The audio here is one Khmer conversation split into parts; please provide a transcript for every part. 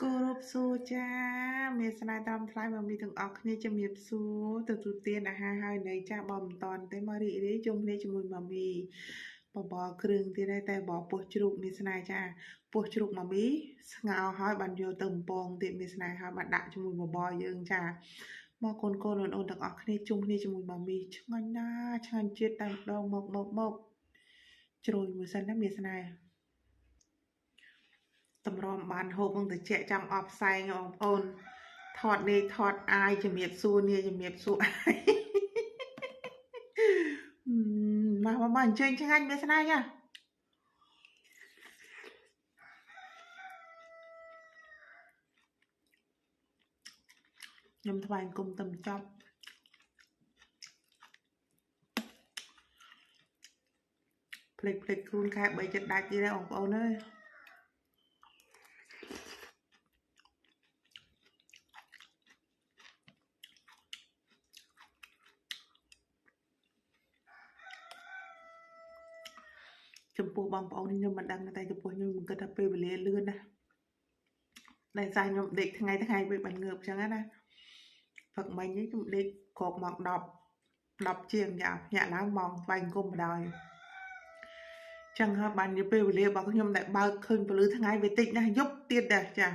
គោរពសួរចាមានស្នេហ៍តាមថ្លៃមកមីទាំងអស់គ្នាជំរាបសួរទទួលទានអាហារហើយនៅចាស់បើមិនតាន់ទេមករីករាយជុំគ្នាជាមួយម៉ាមីបបរគ្រឿងទៀតហើយតែបបរពោះជ្រូកមានស្នេហ៍ចាពោះជ្រូកម៉ាមីស្ងោរហើយបានយកទៅបំពងទៀតមានស្នេហ៍ហើយបានដាក់ជាមួយបបរយើងចាមកកូនអូនទាំងអស់គ្នាជុំគ្នាជាមួយម៉ាមីឆ្ងាញ់ណាស់ឆ្ងាញ់ជាតិតែម្ដងមកជ្រុយមួយសិនណាមានស្នេហ៍តម្រាំបានហូបនឹងត្រជាក់ចាំអបផ្សែងបងប្អូនថតនេះថតអាយជំរាបសួរនេះជំរាបសួរអាយមកអញ្ជើញឆ្ងាញ់មានស្នេហ៍ចាខ្ញុំថ្វាយអង្គមទៅចប់ភ្លេចខ្លួនខែ3ចិត្តដាច់ទៀតហើយបងប្អូនអើយចំពោះបងប្អូនខ្ញុំមិនដឹងតែចំពោះខ្ញុំមិនគិតថាពេលវេលាលឿនណាដែលសារខ្ញុំដេកថ្ងៃពេលបានងើបអញ្ចឹងណាព្រឹកមិញនេះខ្ញុំដេកក្រោកម៉ោង10ជាងចាញាក់ឡើងម៉ោងថ្វាយអង្គមបណ្ដោយចឹងហើយបាននិយាយពេលវេលារបស់ខ្ញុំដែលបើកឃើញពលឺថ្ងៃវាតិចណាស់យប់ទៀតដែរចា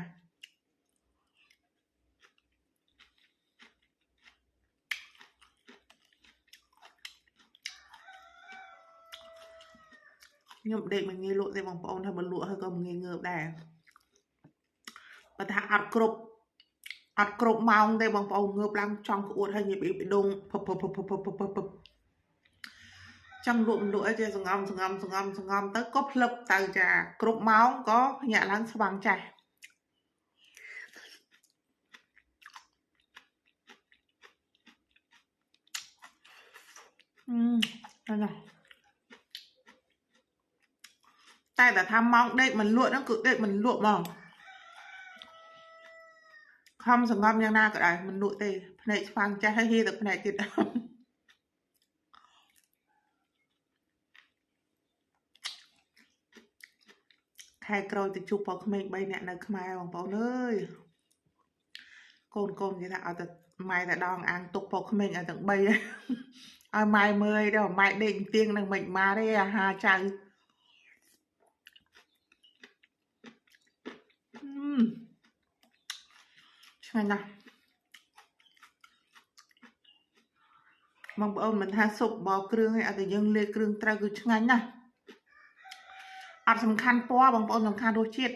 ខ្ញុំដេកមិនងាយលក់ទេបងប្អូនថាបើលក់ហើយក៏មិនងាយងើបដែរបើថាអត់គ្រប់ម៉ោងទេបងប្អូនងើបឡើងចង់ក្អួតហើយញ៉ាំបេះដូងភពចង់លក់មិនលក់អីចេះសងំទៅក៏ភ្លឹបទៅចាគ្រប់ម៉ោងក៏ញាក់ឡើងស្វាំងចាស់ណាតែថាម៉ោងដេកមិនលក់ហ្នឹងគឺដេកមិនលក់ហ្មងខំសង្ងំយ៉ាងណាក៏ដែរមិនលក់ទេភ្នែកស្វាងចាស់ហើយហៀទឹកភ្នែកទៀតខែក្រោយទៅជួបបងក្មេង3នាក់នៅខ្មែរបងប្អូនអើយកូននិយាយថាឲ្យតែម៉ែតែដងអាងទុកបងក្មេងឲ្យទាំង3ឲ្យម៉ែមើលដល់ម៉ែដេកទៀងនឹងមិនមកទេអាហារចៅឆ្ងាញ់ណាស់បងប្អូនមិនថាស៊ុបបបគ្រឿងឯងឲ្យតែយើងលាយគ្រឿងត្រូវគឺឆ្ងាញ់ណាស់អត់សំខាន់ពណ៌បងប្អូនសំខាន់រសជាតិ